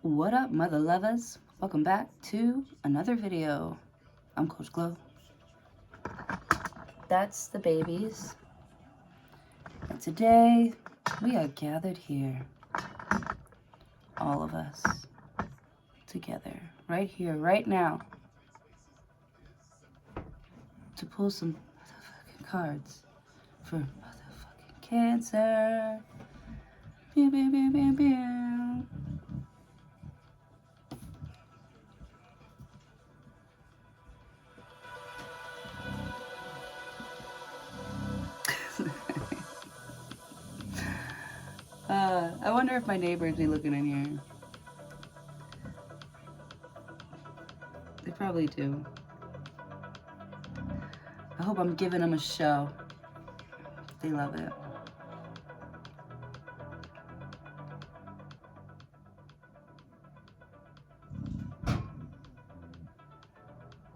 What up, mother lovers? Welcome back to another video. I'm Coach Glow. That's the babies. And today we are gathered here, all of us, together, right here, right now, to pull some motherfucking cards for motherfucking Cancer. Pew, pew, pew, pew, pew. I wonder if my neighbors be looking in here. They probably do. I hope I'm giving them a show. They love it.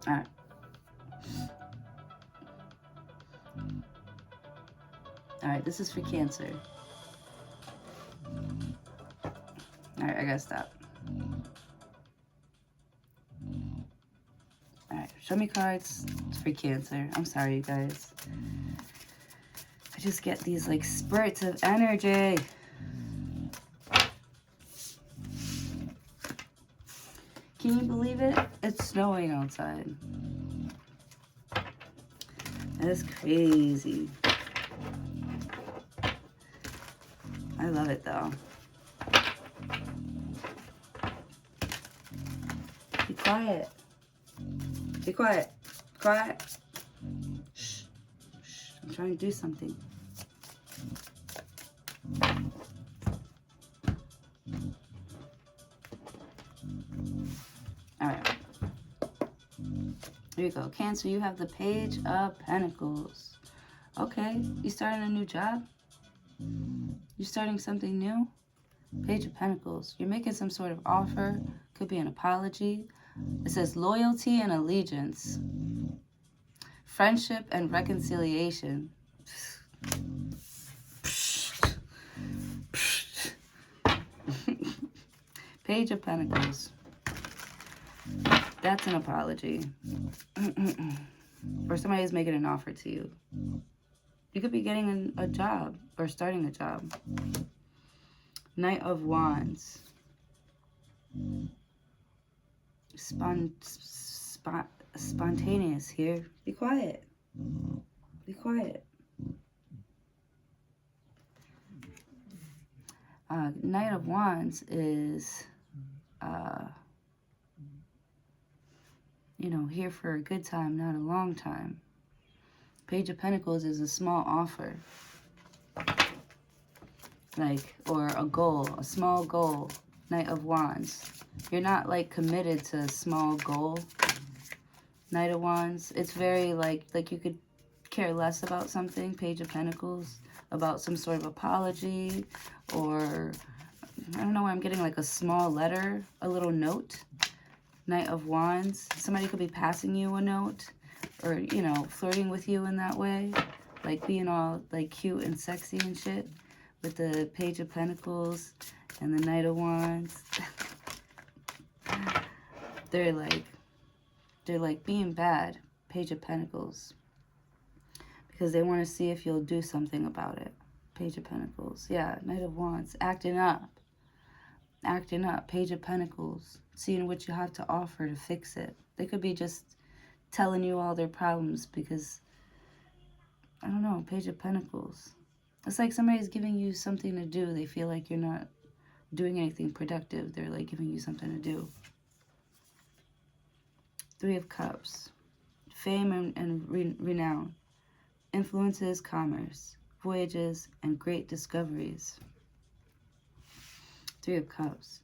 All right. All right, this is for Cancer. All right, I gotta stop. All right, show me cards for Cancer. I'm sorry, you guys. I just get these like spurts of energy. Can you believe it? It's snowing outside. That's crazy. I love it though. Be quiet. Be quiet. Quiet. Shh. Shh. I'm trying to do something. All right. Here you go. Cancer, you have the Page of Pentacles. Okay. You starting a new job? You starting something new? Page of Pentacles. You're making some sort of offer. Could be an apology. It says loyalty and allegiance. Friendship and reconciliation. Page of Pentacles. That's an apology. Or somebody's making an offer to you. You could be getting a job or starting a job. Knight of Wands. Spontaneous here. Be quiet. Be quiet. Knight of Wands is, you know, here for a good time, not a long time. Page of Pentacles is a small offer. Like, or a goal, a small goal. Knight of Wands. You're not, like, committed to a small goal. Knight of Wands. It's very, like you could care less about something. Page of Pentacles. About some sort of apology. Or, I don't know why I'm getting, like, a small letter. A little note. Knight of Wands. Somebody could be passing you a note. Or, you know, flirting with you in that way. Like, being all, like, cute and sexy and shit. With the Page of Pentacles and the Knight of Wands. They're like being bad. Page of Pentacles. Because they want to see if you'll do something about it. Page of Pentacles. Yeah, Knight of Wands. Acting up. Acting up. Page of Pentacles. Seeing what you have to offer to fix it. They could be just telling you all their problems because, I don't know, Page of Pentacles. It's like somebody's giving you something to do. They feel like you're not doing anything productive. They're like giving you something to do. Three of Cups. Fame and renown. Influences, commerce. Voyages, and great discoveries. Three of Cups.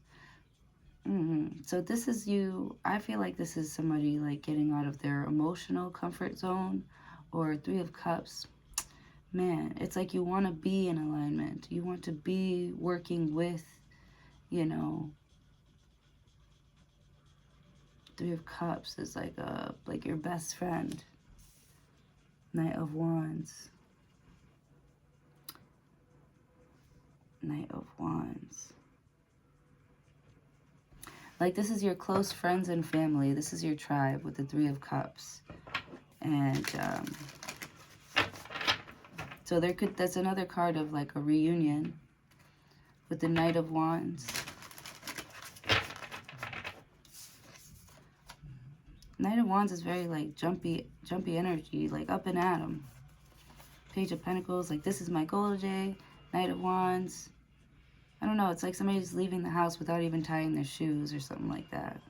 So this is you. I feel like this is somebody like getting out of their emotional comfort zone. Or Three of Cups. Man, it's like you want to be in alignment. You want to be working with, you know, Three of Cups is like your best friend. Knight of Wands. Knight of Wands. Like, this is your close friends and family. This is your tribe with the Three of Cups. And so that's another card of like a reunion with the Knight of Wands. Knight of Wands is very like jumpy energy, like up and at 'em. Page of Pentacles, like this is my goal today. Knight of Wands. I don't know, it's like somebody's leaving the house without even tying their shoes or something like that.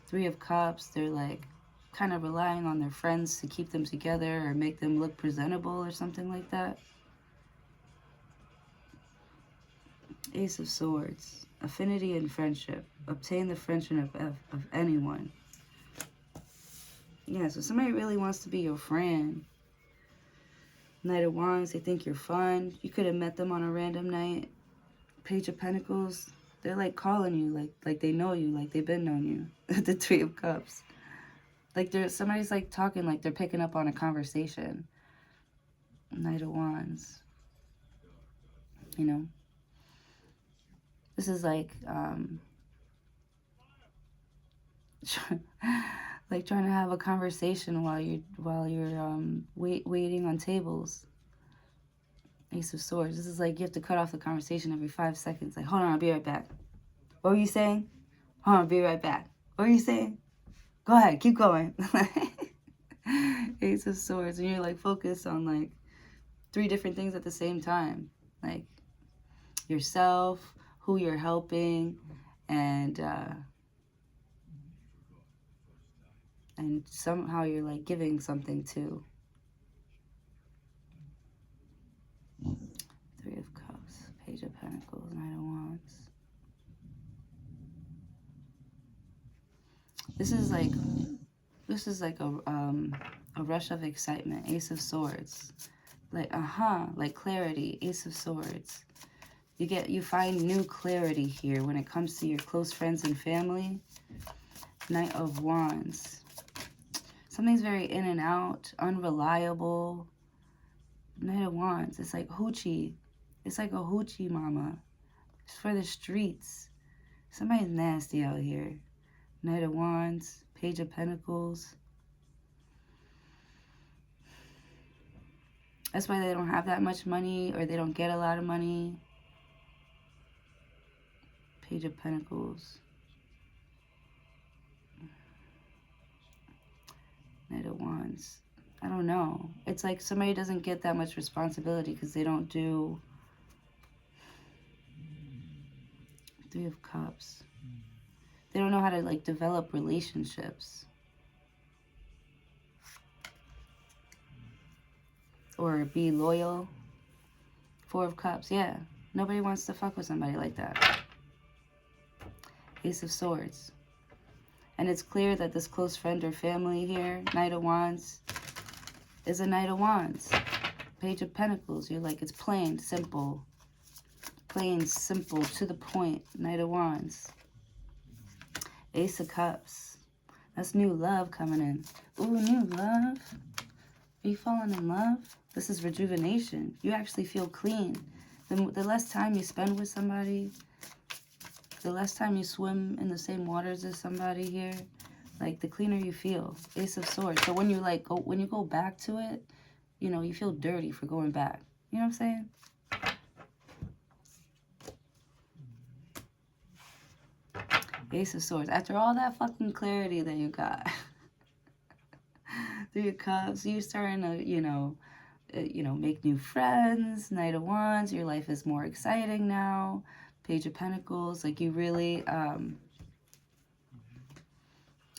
Three of Cups, they're like kind of relying on their friends to keep them together or make them look presentable or something like that. Ace of Swords, affinity and friendship. Obtain the friendship of anyone. Yeah, so somebody really wants to be your friend. Knight of Wands, they think you're fun. You could have met them on a random night. Page of Pentacles, they're like calling you, like they know you, like they've been knowing you. The Three of Cups. Like somebody's like talking, like they're picking up on a conversation. Knight of Wands. You know? This is like, like trying to have a conversation while you're waiting on tables. Ace of Swords. This is like you have to cut off the conversation every 5 seconds. Like, hold on, I'll be right back. What were you saying? Hold on, I'll be right back. What were you saying? Go ahead, keep going. Ace of Swords. And you're like focused on like 3 different things at the same time. Like yourself, who you're helping, and somehow you're like giving something too. Three of Cups, Page of Pentacles, Knight of Wands. This is like a rush of excitement. Ace of Swords, like like clarity. Ace of Swords. You find new clarity here when it comes to your close friends and family. Knight of Wands. Something's very in and out, unreliable. Knight of Wands. It's like hoochie. It's like a hoochie mama. It's for the streets. Somebody's nasty out here. Knight of Wands. Page of Pentacles. That's why they don't have that much money, or they don't get a lot of money. Page of Pentacles. Knight of Wands. I don't know. It's like somebody doesn't get that much responsibility because they don't do... Three of Cups. They don't know how to like develop relationships. Or be loyal. Four of Cups. Yeah. Nobody wants to fuck with somebody like that. Ace of Swords. And it's clear that this close friend or family here, Knight of Wands, is a Knight of Wands. Page of Pentacles. You're like, it's plain, simple. Plain, simple, to the point. Knight of Wands. Ace of Cups. That's new love coming in. Ooh, new love. Are you falling in love? This is rejuvenation. You actually feel clean. The less time you spend with somebody, the less time you swim in the same waters as somebody here, like the cleaner you feel. Ace of Swords. So when you like when you go back to it, you know, you feel dirty for going back. You know what I'm saying? Ace of Swords. After all that fucking clarity that you got through your cups, you're starting to, you know, make new friends. Knight of Wands. Your life is more exciting now. Page of Pentacles. Like you really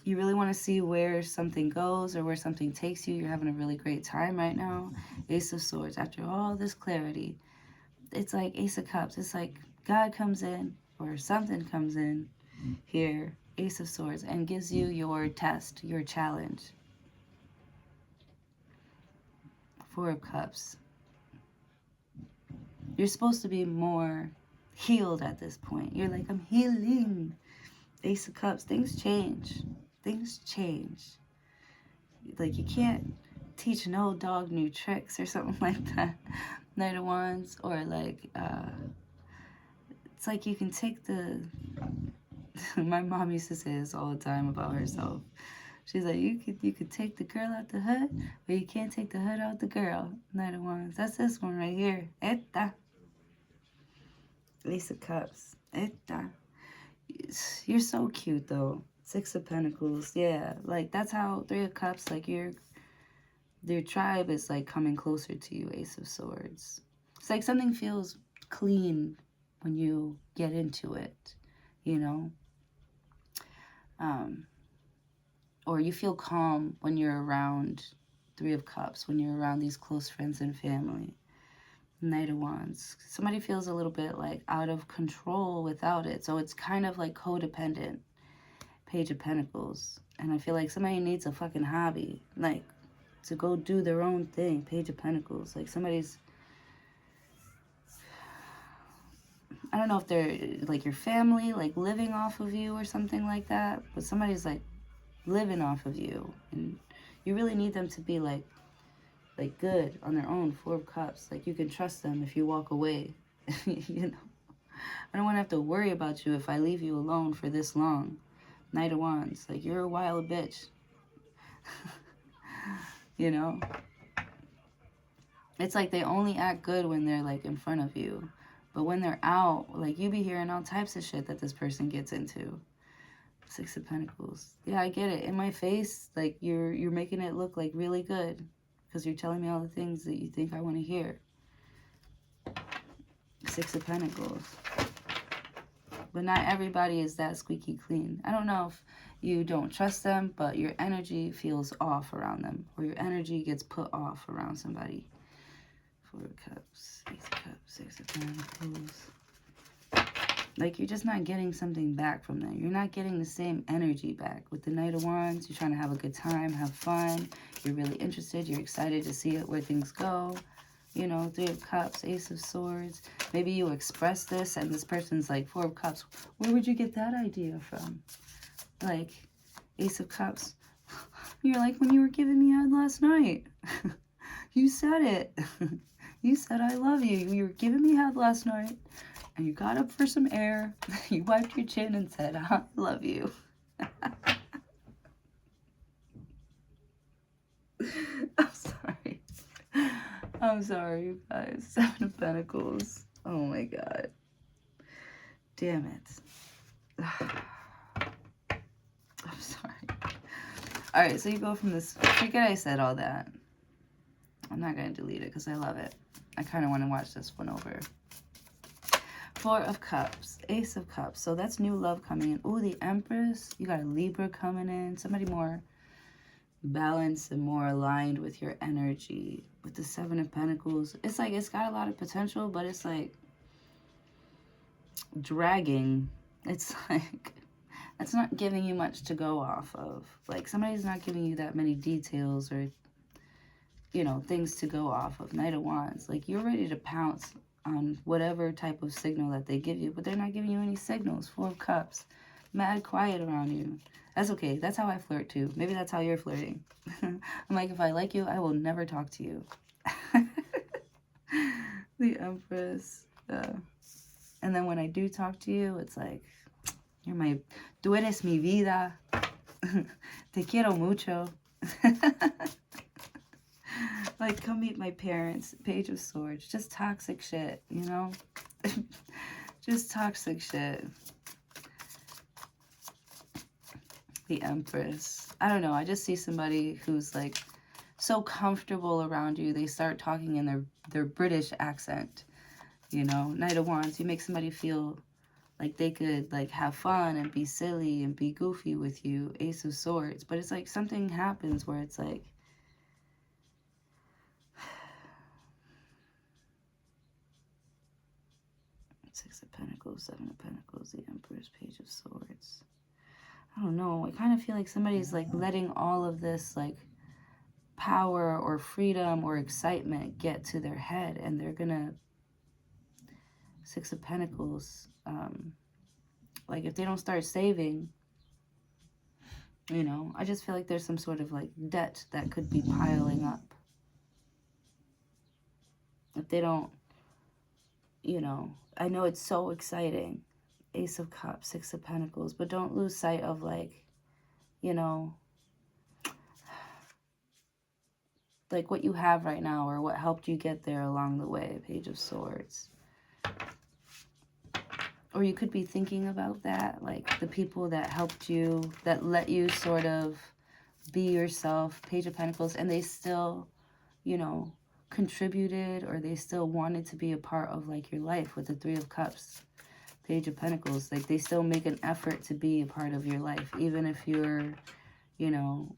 want to see where something goes or where something takes you. You're having a really great time right now. Ace of Swords. After all this clarity, it's like Ace of Cups. It's like God comes in or something comes in here, Ace of Swords, and gives you your test, your challenge. Four of Cups. You're supposed to be more healed at this point. You're like, I'm healing. Ace of Cups. Things change. Things change. Like, you can't teach an old dog new tricks or something like that. Knight of Wands. Or like, it's like you can take the My mom used to say this all the time about herself. She's like, you could take the girl out the hood, but you can't take the hood out the girl. Knight of Wands. That's this one right here. Esta. Ace of Cups. Esta. You're so cute though. Six of Pentacles. Yeah, like that's how Three of Cups, like your tribe is like coming closer to you. Ace of Swords. It's like something feels clean when you get into it, you know? Or you feel calm when you're around Three of Cups, when you're around these close friends and family. Knight of Wands. Somebody feels a little bit like out of control without it. So it's kind of like codependent. Page of Pentacles. And I feel like somebody needs a fucking hobby. Like to go do their own thing. Page of Pentacles. Like somebody's... I don't know if they're like your family, like living off of you or something like that. But somebody's like living off of you. And you really need them to be like good on their own. Four of Cups. Like you can trust them if you walk away. You know, I don't want to have to worry about you if I leave you alone for this long. Knight of Wands. Like you're a wild bitch. You know, it's like they only act good when they're like in front of you, but when they're out, like you be hearing all types of shit that this person gets into. Six of Pentacles. Yeah, I get it. In my face, like you're making it look like really good. Because you're telling me all the things that you think I want to hear. Six of Pentacles. But not everybody is that squeaky clean. I don't know if you don't trust them, but your energy feels off around them. Or your energy gets put off around somebody. Four of Cups, Ace of Cups, Six of Pentacles. Like you're just not getting something back from them. You're not getting the same energy back. With the Knight of Wands, you're trying to have a good time, have fun. You're really interested. You're excited to see it, where things go. You know, Three of Cups, Ace of Swords. Maybe you express this and this person's like, Four of Cups. Where would you get that idea from? Like, Ace of Cups. You're like, when you were giving me head last night. You said it. You said, I love you. You were giving me head last night. And you got up for some air, you wiped your chin and said, I love you. I'm sorry. I'm sorry, you guys. Seven of Pentacles. Oh my God. Damn it. I'm sorry. Alright, so you go from this. Forget I said all that. I'm not going to delete it because I love it. I kind of want to watch this one over. Four of Cups, Ace of Cups. So that's new love coming in. Ooh, the Empress. You got a Libra coming in. Somebody more balanced and more aligned with your energy. With the Seven of Pentacles. It's like it's got a lot of potential, but it's like dragging. It's like that's not giving you much to go off of. Like somebody's not giving you that many details or, you know, things to go off of. Knight of Wands. Like you're ready to pounce on whatever type of signal that they give you, but they're not giving you any signals. Four of Cups. Mad quiet around you. That's okay. That's how I flirt too. Maybe that's how you're flirting. I'm like, if I like you, I will never talk to you. The Empress. And then when I do talk to you, it's like, you're my, tú eres mi vida. Te quiero mucho. Like, come meet my parents. Page of Swords. Just toxic shit, you know? Just toxic shit. The Empress. I don't know. I just see somebody who's, like, so comfortable around you. They start talking in their British accent, you know? Knight of Wands. You make somebody feel like they could, like, have fun and be silly and be goofy with you. Ace of Swords. But it's like something happens where it's like, Six of Pentacles, Seven of Pentacles, the Empress, Page of Swords. I don't know. I kind of feel like somebody's like letting all of this like power or freedom or excitement get to their head, and they're gonna, Six of Pentacles, like if they don't start saving, you know, I just feel like there's some sort of like debt that could be piling up. If they don't, you know, I know it's so exciting. Ace of Cups, Six of Pentacles. But don't lose sight of, like, you know, like what you have right now or what helped you get there along the way. Page of Swords. Or you could be thinking about that, like the people that helped you, that let you sort of be yourself. Page of Pentacles. And they still, you know, contributed, or they still wanted to be a part of, like, your life with the Three of Cups. Page of Pentacles. Like, they still make an effort to be a part of your life, even if you're, you know,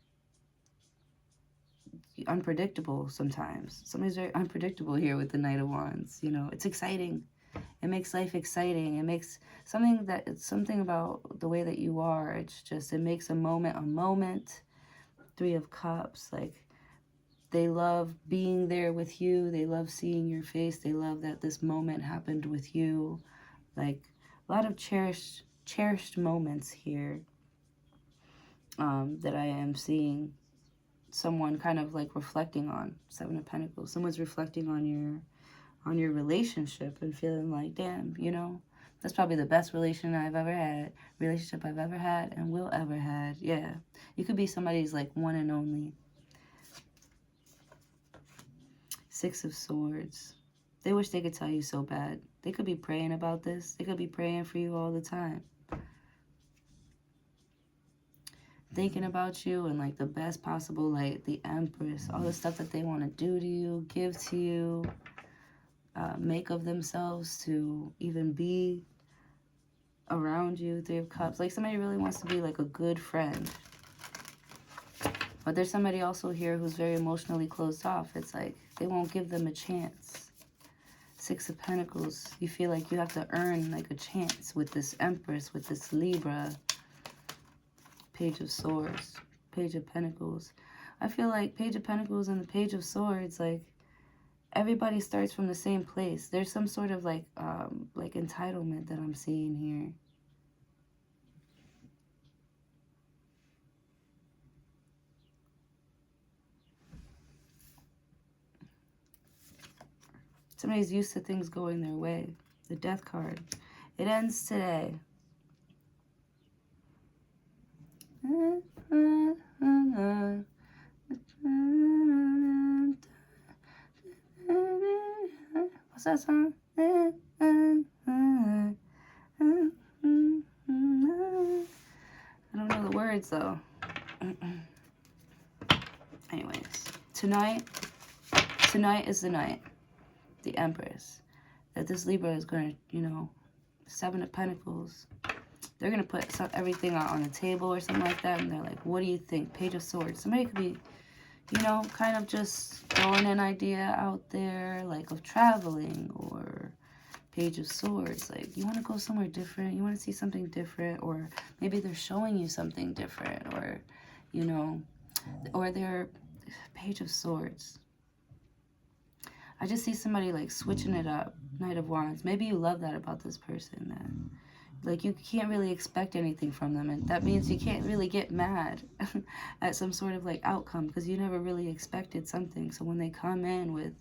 unpredictable sometimes. Somebody's very unpredictable here with the Knight of Wands. You know, it's exciting. It makes life exciting. It makes it's something about the way that you are. It's just, it makes a moment. Three of Cups. Like, they love being there with you. They love seeing your face. They love that this moment happened with you. Like, a lot of cherished moments here that I am seeing someone kind of like reflecting on. Seven of Pentacles. Someone's reflecting on your relationship and feeling like, damn, you know, that's probably the best relationship I've ever had and will ever had. Yeah. You could be somebody's like one and only. Six of Swords. They wish they could tell you so bad. They could be praying about this. They could be praying for you all the time. Thinking about you in like the best possible light. The Empress. All the stuff that they want to do to you, give to you, make of themselves to even be around you. Three of Cups. Like, somebody really wants to be like a good friend. But there's somebody also here who's very emotionally closed off. It's like they won't give them a chance. Six of Pentacles. You feel like you have to earn like a chance with this Empress, with this Libra. Page of Swords. Page of Pentacles. I feel like Page of Pentacles and the Page of Swords, like, everybody starts from the same place. There's some sort of like entitlement that I'm seeing here. Somebody's used to things going their way. The Death card. It ends today. What's that song? I don't know the words though. Anyways, tonight is the night. The Empress. That this Libra is going to, you know, Seven of Pentacles. They're going to put everything out on the table or something like that. And they're like, what do you think? Page of Swords. Somebody could be, you know, kind of just throwing an idea out there, like of traveling, or Page of Swords. Like, you want to go somewhere different. You want to see something different. Or maybe they're showing you something different. Or, you know, or they're Page of Swords. I just see somebody like switching it up. Knight of Wands. Maybe you love that about this person. That, like, you can't really expect anything from them. And that means you can't really get mad at some sort of like outcome, because you never really expected something. So when they come in with...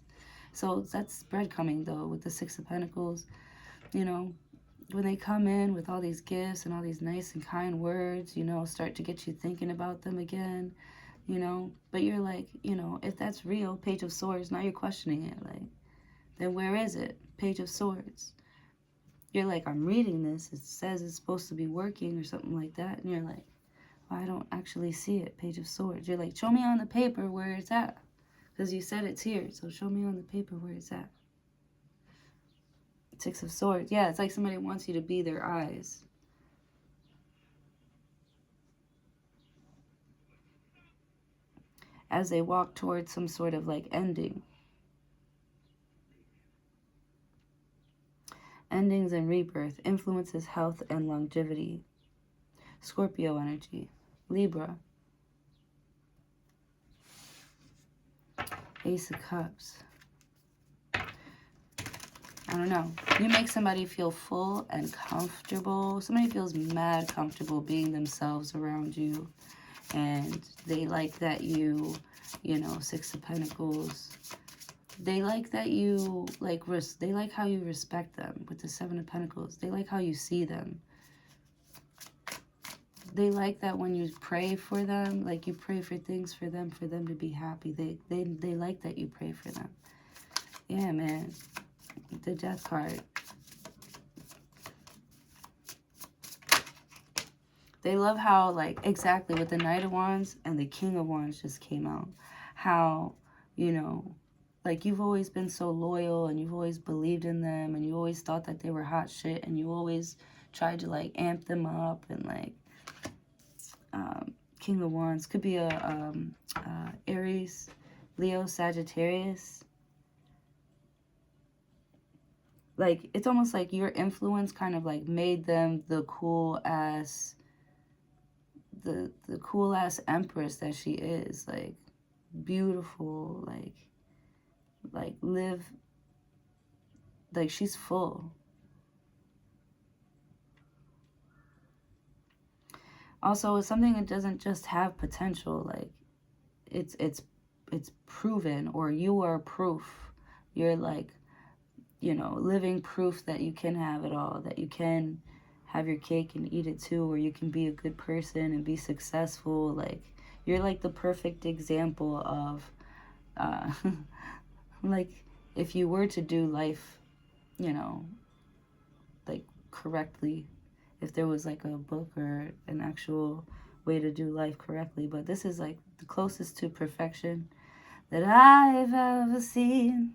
So that's breadcrumbing though with the Six of Pentacles. You know, when they come in with all these gifts and all these nice and kind words, you know, start to get you thinking about them again. You know, but you're like, you know, if that's real, Page of Swords, now you're questioning it. Like, then where is it? Page of Swords. You're like, I'm reading this. It says it's supposed to be working or something like that. And you're like, well, I don't actually see it. Page of Swords. You're like, show me on the paper where it's at. Because you said it's here. So show me on the paper where it's at. Six of Swords. Yeah, it's like somebody wants you to be their eyes. As they walk towards some sort of like ending. Endings and rebirth. Influences health and longevity. Scorpio energy. Libra. Ace of Cups. I don't know. You make somebody feel full and comfortable. Somebody feels mad comfortable being themselves around you. And they like that you know, Six of Pentacles. They like that you, like, they like how you respect them with the Seven of Pentacles. They like how you see them. they like that when you pray for them, like you pray for things for them to be happy. They like that you pray for them. Yeah, man. The Death card. They love how, like, exactly with the Knight of Wands and the King of Wands just came out. How, you know, like, you've always been so loyal and you've always believed in them and you always thought that they were hot shit and you always tried to, like, amp them up and, like, King of Wands could be a Aries, Leo, Sagittarius. Like, it's almost like your influence kind of, like, made them the cool-ass, the cool-ass empress that she is. Like, beautiful, like, live, like, she's full. Also, it's something that doesn't just have potential. Like, it's proven, or you are proof. You're, like, you know, living proof that you can have it all, that you can have your cake and eat it too, or you can be a good person and be successful. Like, you're like the perfect example of, like, if you were to do life, you know, like, correctly, if there was like a book or an actual way to do life correctly. But this is like the closest to perfection that I've ever seen.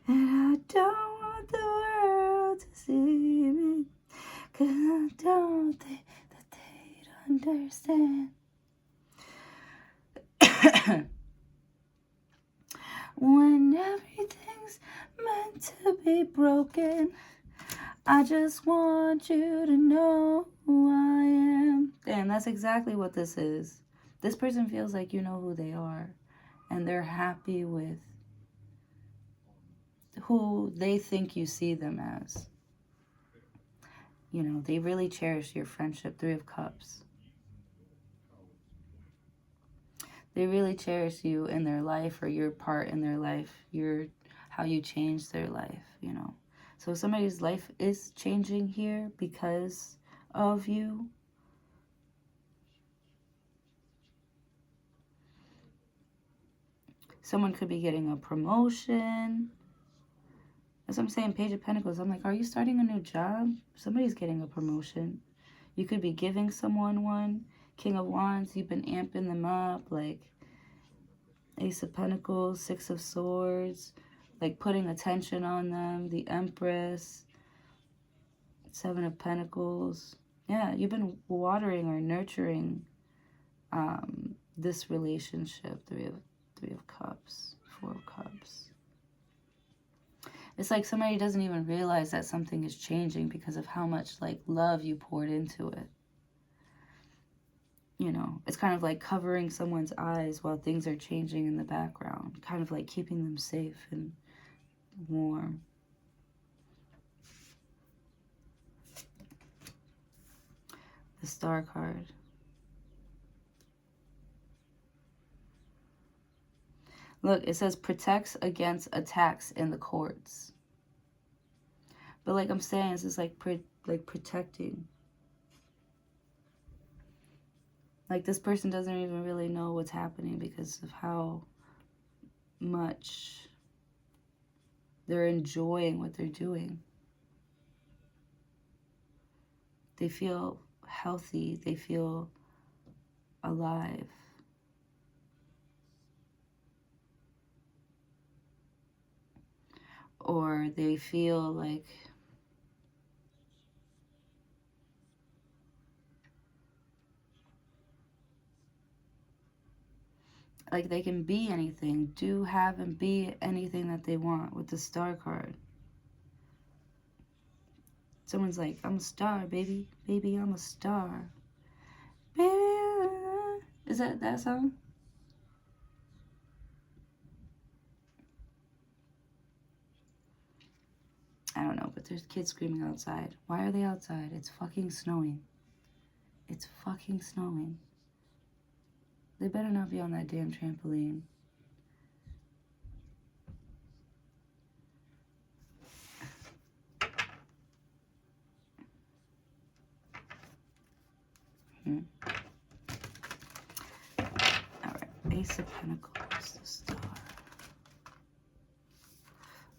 And I don't want the world to see me, 'cause I don't think that they'd understand. When everything's meant to be broken, I just want you to know who I am. And that's exactly what this is. This person feels like you know who they are, and they're happy with who they think you see them as. You know, they really cherish your friendship. 3 of Cups. They really cherish you in their life, or your part in their life, how you changed their life, you know. So somebody's life is changing here because of you. Someone could be getting a promotion. That's what I'm saying, Page of Pentacles. I'm like, are you starting a new job? Somebody's getting a promotion. You could be giving someone one. King of Wands, you've been amping them up. Like, Ace of Pentacles, 6 of Swords. Like, putting attention on them. The Empress. 7 of Pentacles. Yeah, you've been watering or nurturing this relationship. 3 of Cups. 4 of Cups. It's like somebody doesn't even realize that something is changing because of how much, like, love you poured into it. You know, it's kind of like covering someone's eyes while things are changing in the background. Kind of like keeping them safe and warm. The Star card. Look, it says protects against attacks in the courts. But like I'm saying, this is like protecting. Like, this person doesn't even really know what's happening because of how much they're enjoying what they're doing. They feel healthy. They feel alive. Or they feel like they can be anything, do, have, and be anything that they want with the Star card. Someone's like, I'm a star, baby. Baby, I'm a star. Baby, is that song? I don't know, but there's kids screaming outside. Why are they outside? It's fucking snowing. It's fucking snowing. They better not be on that damn trampoline. All right, Ace of Pentacles, the Star.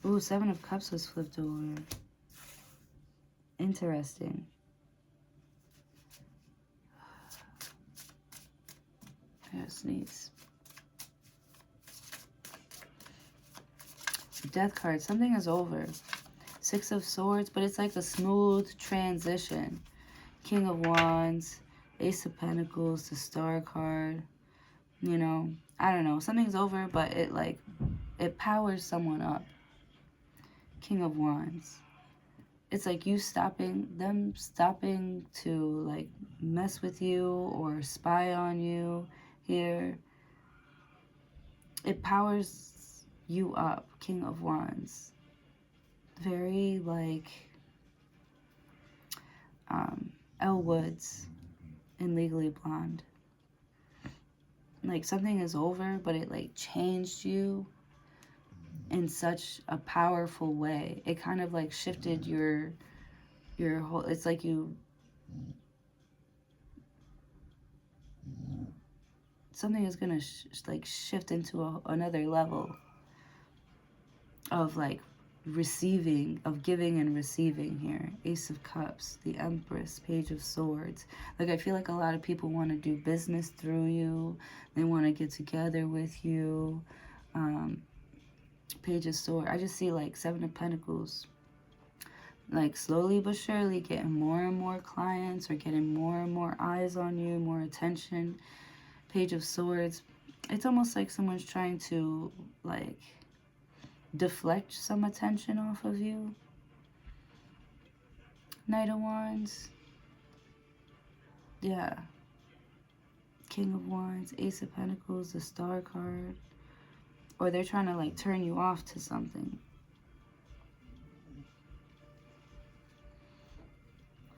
Ooh, Seven of Cups was flipped over. Interesting. I gotta sneeze. Death card. Something is over. Six of Swords, but it's like a smooth transition. King of Wands, Ace of Pentacles, the Star card. You know, I don't know. Something's over, but it powers someone up. King of Wands. It's like them stopping to like mess with you or spy on you here. It powers you up, King of Wands. Very like Elle Woods in Legally Blonde. Like something is over, but it like changed you in such a powerful way. It kind of like shifted your whole, it's like something is gonna like shift into another level of like receiving, of giving and receiving here. Ace of Cups, the Empress, Page of Swords. Like I feel like a lot of people want to do business through you. They want to get together with you. Page of Swords. I just see like Seven of Pentacles. Like slowly but surely getting more and more clients or getting more and more eyes on you, more attention. Page of Swords. It's almost like someone's trying to like deflect some attention off of you. Knight of Wands. Yeah. King of Wands, Ace of Pentacles, the Star card. Or they're trying to like turn you off to something.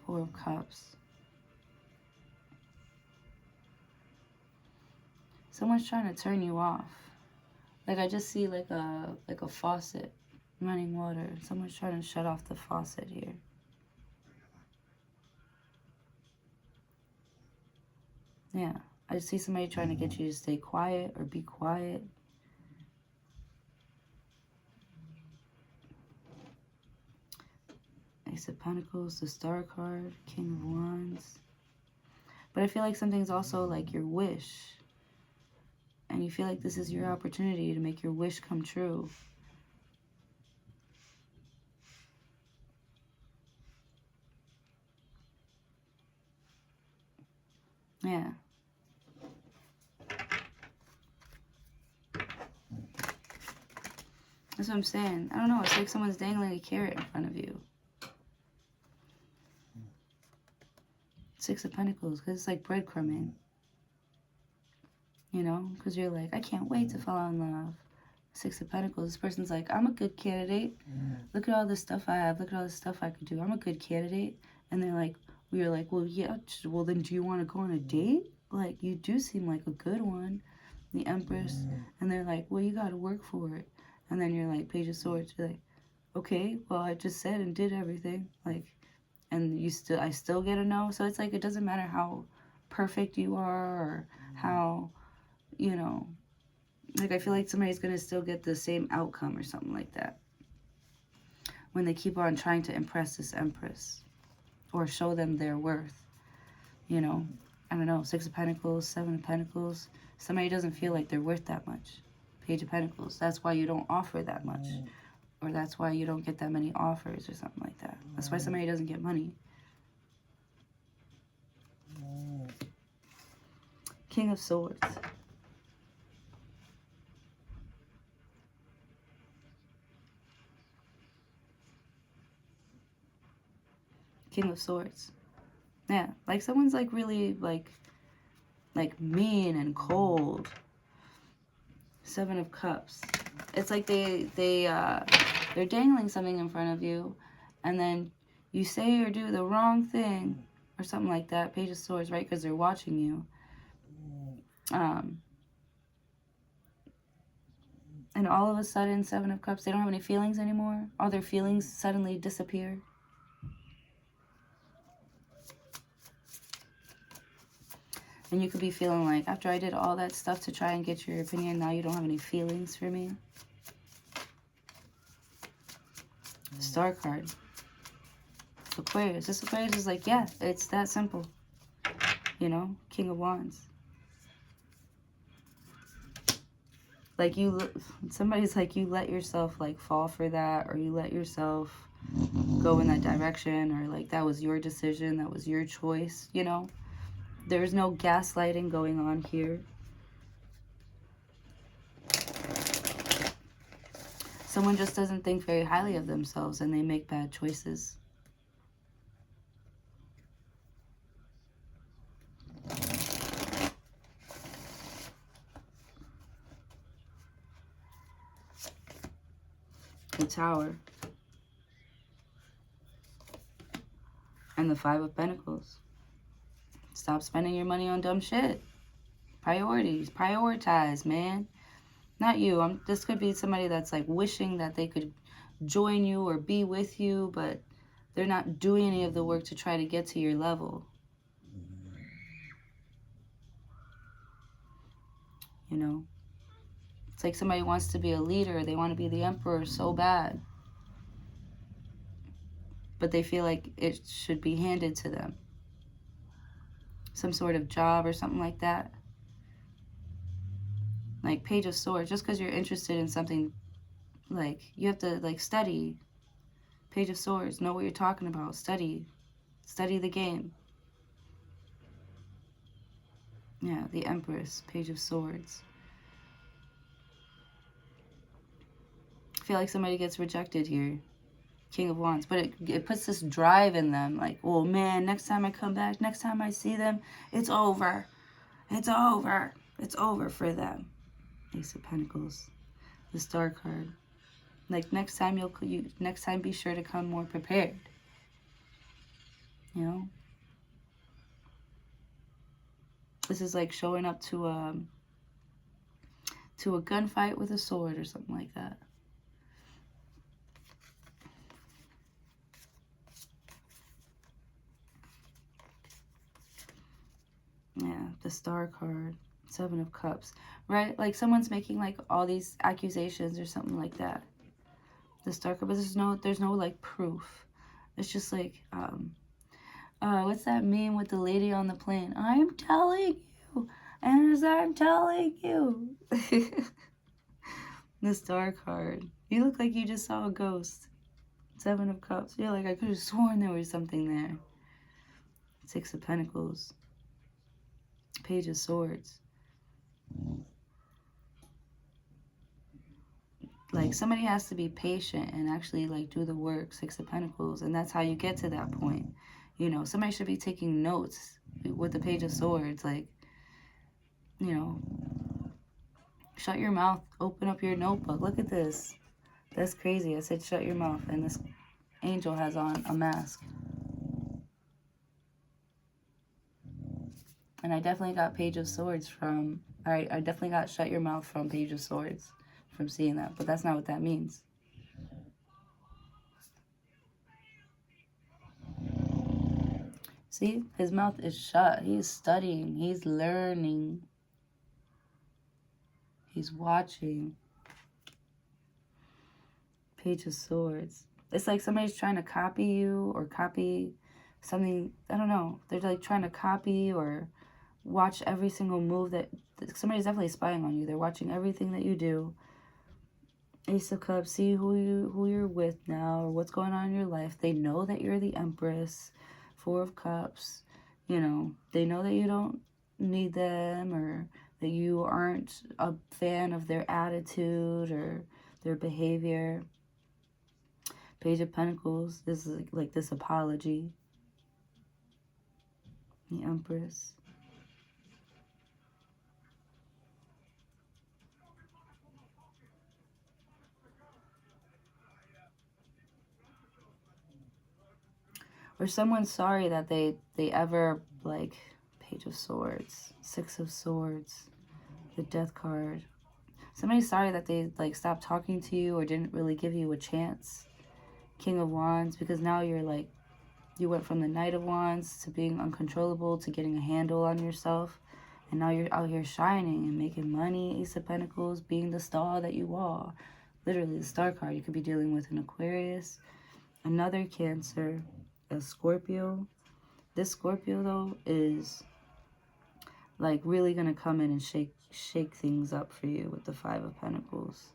Four of Cups. Someone's trying to turn you off. Like I just see like a faucet running water. Someone's trying to shut off the faucet here. Yeah. I just see somebody trying to get you to stay quiet or be quiet. Ace of Pentacles, the Star card, King of Wands. But I feel like something's also like your wish. And you feel like this is your opportunity to make your wish come true. Yeah. That's what I'm saying. I don't know. It's like someone's dangling a carrot in front of you. Six of Pentacles, because it's like breadcrumbing. You know, because you're like, I can't wait to fall in love. Six of Pentacles. This person's like, I'm a good candidate. Look at all this stuff I have. Look at all this stuff I could do. I'm a good candidate. And they're like, we are like, well, yeah. Well, then do you want to go on a date? Like, you do seem like a good one. The Empress. And they're like, well, you got to work for it. And then you're like, Page of Swords. You're like, okay, well, I just said and did everything. Like, and I still get a no. So it's like, it doesn't matter how perfect you are or how, you know, like I feel like somebody's going to still get the same outcome or something like that. When they keep on trying to impress this Empress or show them their worth, you know, I don't know, Six of Pentacles, Seven of Pentacles. Somebody doesn't feel like they're worth that much. Page of Pentacles. That's why you don't offer that much. Or that's why you don't get that many offers or something like that. That's why somebody doesn't get money. King of Swords. King of Swords. Yeah, like someone's like really like mean and cold. Seven of Cups. It's like they're dangling something in front of you, and then you say or do the wrong thing or something like that. Page of Swords, right? Because they're watching you. And all of a sudden, Seven of Cups, they don't have any feelings anymore. All their feelings suddenly disappear. And you could be feeling like, after I did all that stuff to try and get your opinion, now you don't have any feelings for me. Star card. Aquarius. This Aquarius is like, yeah, it's that simple. You know, King of Wands. Like somebody's like, you let yourself like fall for that, or you let yourself go in that direction, or like that was your decision, that was your choice, you know? There's no gaslighting going on here. Someone just doesn't think very highly of themselves and they make bad choices. The Tower. And the Five of Pentacles. Stop spending your money on dumb shit. Priorities. Prioritize, man. Not you. This could be somebody that's like wishing that they could join you or be with you, but they're not doing any of the work to try to get to your level. You know? It's like somebody wants to be a leader. They want to be the emperor so bad. But they feel like it should be handed to them. Some sort of job or something like that. Like Page of Swords. Just because you're interested in something, like, you have to, like, study. Page of Swords. Know what you're talking about. Study. Study the game. Yeah, the Empress. Page of Swords. I feel like somebody gets rejected here. King of Wands. But it puts this drive in them. Like, oh, man, next time I come back, next time I see them, it's over. It's over. It's over for them. Ace of Pentacles. The Star card. Like, next time next time be sure to come more prepared. You know? This is like showing up to a gunfight with a sword or something like that. Yeah, the Star card. Seven of Cups. Right? Like someone's making like all these accusations or something like that. The Star card, but there's no like proof. It's just like what's that meme with the lady on the plane? I'm telling you, and as I'm telling you. The Star card. You look like you just saw a ghost. Seven of Cups. You're like, I could have sworn there was something there. Six of Pentacles. Page of Swords. Like, somebody has to be patient and actually, like, do the work. Six of Pentacles. And that's how you get to that point. You know, somebody should be taking notes with the Page of Swords. Like, you know, shut your mouth. Open up your notebook. Look at this. That's crazy. I said shut your mouth. And this angel has on a mask. And I definitely got Page of Swords from... Alright, I definitely got shut your mouth from Page of Swords. From seeing that. But that's not what that means. See? His mouth is shut. He's studying. He's learning. He's watching. Page of Swords. It's like somebody's trying to copy you or copy something. I don't know. They're like trying to copy or watch every single move that... Somebody's definitely spying on you. They're watching everything that you do. Ace of Cups. See who you're with now or what's going on in your life. They know that you're the Empress. Four of Cups. You know, they know that you don't need them or that you aren't a fan of their attitude or their behavior. Page of Pentacles. This is like this apology. The Empress. Or someone's sorry that they ever, like, Page of Swords, Six of Swords, the Death card. Somebody's sorry that they, like, stopped talking to you or didn't really give you a chance. King of Wands, because now you're, like, you went from the Knight of Wands to being uncontrollable to getting a handle on yourself. And now you're out here shining and making money. Ace of Pentacles, being the star that you are. Literally, the star card. You could be dealing with an Aquarius, another Cancer, a Scorpio. This Scorpio, though, is like really going to come in and shake things up for you with the Five of Pentacles.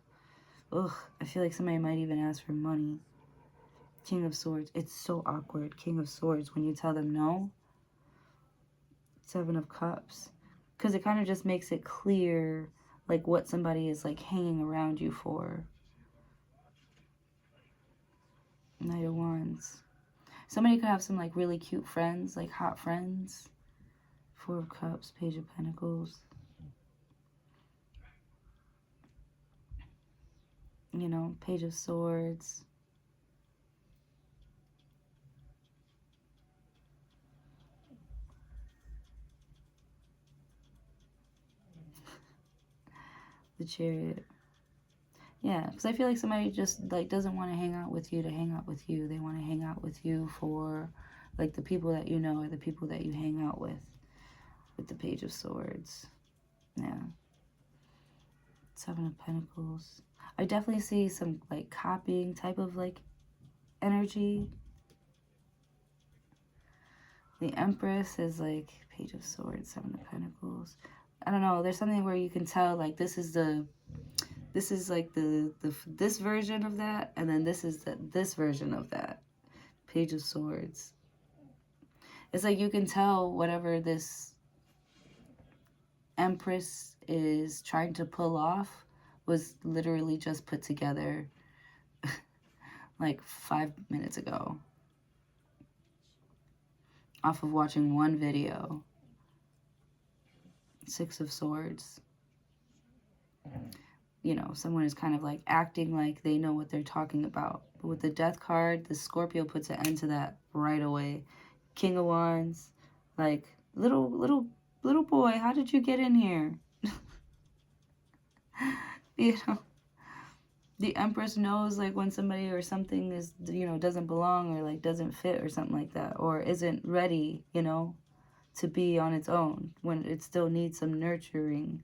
Ugh, I feel like somebody might even ask for money. King of Swords. It's so awkward. King of Swords, when you tell them no. Seven of Cups. Because it kind of just makes it clear, like, what somebody is, like, hanging around you for. Knight of Wands. Somebody could have some, like, really cute friends, like, hot friends. Four of Cups, Page of Pentacles. You know, Page of Swords. The Chariot. Yeah, because I feel like somebody just, like, doesn't want to hang out with you to hang out with you. They want to hang out with you for, like, the people that you know or the people that you hang out with the Page of Swords. Yeah. Seven of Pentacles. I definitely see some, like, copying type of, like, energy. The Empress is, like, Page of Swords, Seven of Pentacles. I don't know. There's something where you can tell, like, this is like this version of that, and then this is this version of that. Page of Swords. It's like you can tell whatever this Empress is trying to pull off was literally just put together like 5 minutes ago off of watching one video. Six of Swords. You know, someone is kind of like acting like they know what they're talking about. But with the Death card, the Scorpio puts an end to that right away. King of Wands, like, little boy, how did you get in here? You know, the Empress knows, like, when somebody or something is, you know, doesn't belong or, like, doesn't fit or something like that, or isn't ready, you know, to be on its own, when it still needs some nurturing.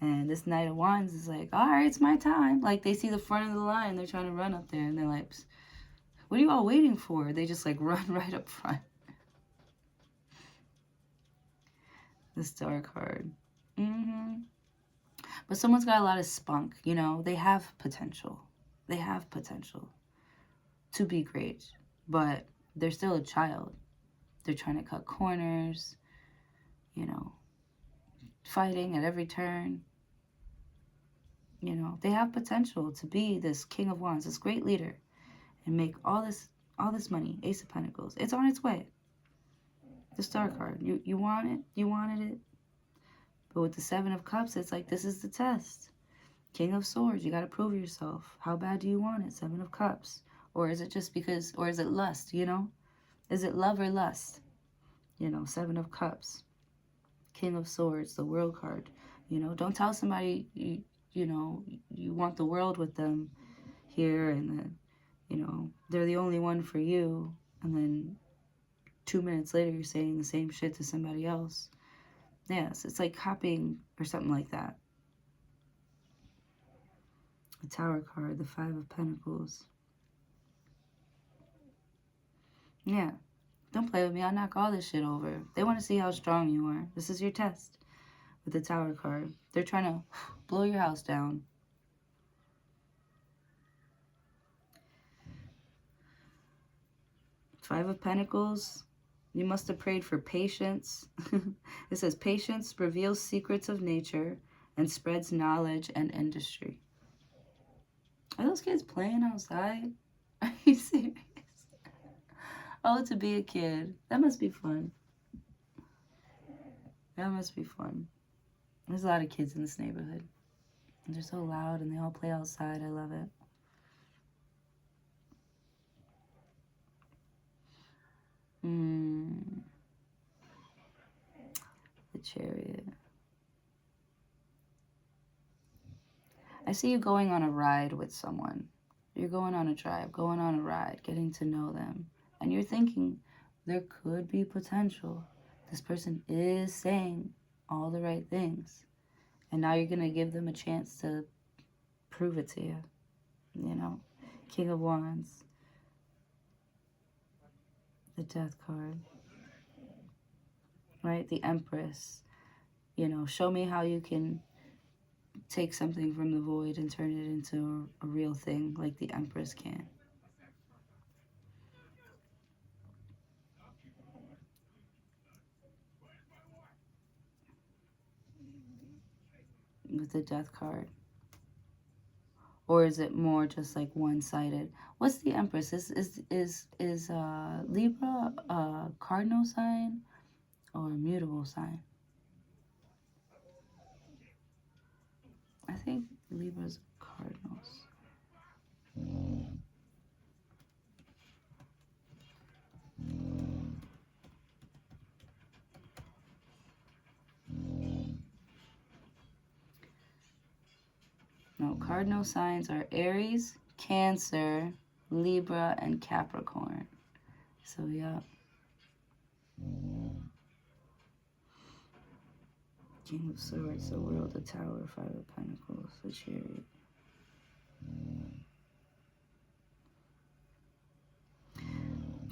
And this Knight of Wands is like, all right, it's my time. Like, they see the front of the line, they're trying to run up there, and they're like, what are you all waiting for? They just, like, run right up front. The Star card. But someone's got a lot of spunk, you know. They have potential. They have potential to be great, but they're still a child. They're trying to cut corners, you know, fighting at every turn. You know, they have potential to be this King of Wands, this great leader, and make all this money. Ace of Pentacles. It's on its way. The Star card. You want it? You wanted it? But with the Seven of Cups, it's like, this is the test. King of Swords, you got to prove yourself. How bad do you want it? Seven of Cups. Or is it just because, or is it lust, you know? Is it love or lust? You know, Seven of Cups. King of Swords, the World card. You know, don't tell somebody, you know, you want the world with them here, and then, you know, they're the only one for you. And then 2 minutes later, you're saying the same shit to somebody else. Yes, it's like copying or something like that. The Tower card, the Five of Pentacles. Yeah, don't play with me. I'll knock all this shit over. They want to see how strong you are. This is your test with the Tower card. They're trying to blow your house down. Five of Pentacles. You must have prayed for patience. It says, patience reveals secrets of nature and spreads knowledge and industry. Are those kids playing outside? Are you serious? Oh, to be a kid. That must be fun. That must be fun. There's a lot of kids in this neighborhood. And they're so loud and they all play outside. I love it. The Chariot. I see you going on a ride with someone. You're going on a drive, going on a ride, getting to know them. And you're thinking, there could be potential. This person is saying all the right things. And now you're going to give them a chance to prove it to you. You know, King of Wands, the Death card, right? The Empress. You know, show me how you can take something from the void and turn it into a real thing like the Empress can. With the Death card. Or is it more just like one-sided? What's the Empress? Is Libra a cardinal sign or a mutable sign? I think Libra's cardinals. No, cardinal signs are Aries, Cancer, Libra, and Capricorn. So, yeah. King of Swords, the World, the Tower, Five of Pentacles, the Chariot.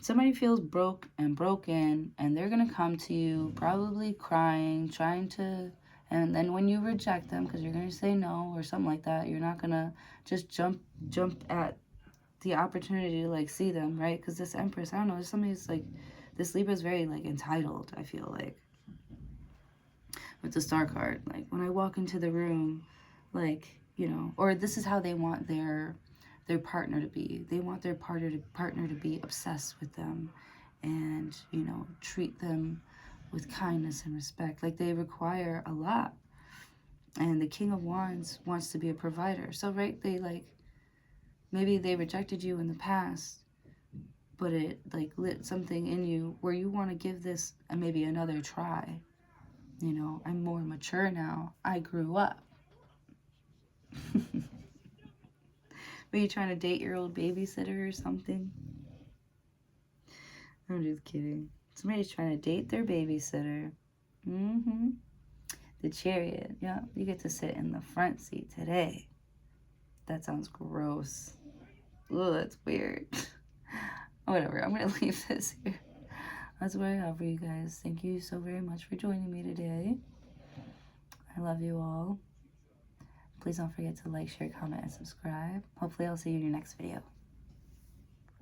Somebody feels broke and broken, and they're going to come to you probably crying, trying to... And then when you reject them, because you're going to say no or something like that, you're not going to just jump at the opportunity to, like, see them, right? Because this Empress, I don't know, there's somebody who's, like... This Libra is very, like, entitled, I feel like. With the Star card. Like, when I walk into the room, like, you know... Or this is how they want their partner to be. They want their partner to be obsessed with them and, you know, treat them with kindness and respect. Like, they require a lot. And the King of Wands wants to be a provider. So, right, they, like, maybe they rejected you in the past, but it, like, lit something in you where you want to give this maybe another try. You know, I'm more mature now. I grew up. Are you trying to date your old babysitter or something? I'm just kidding. Somebody's trying to date their babysitter. The Chariot. Yeah, you get to sit in the front seat today. That sounds gross. Oh, that's weird. Whatever, I'm going to leave this here. That's what I have for you guys. Thank you so very much for joining me today. I love you all. Please don't forget to like, share, comment, and subscribe. Hopefully I'll see you in your next video.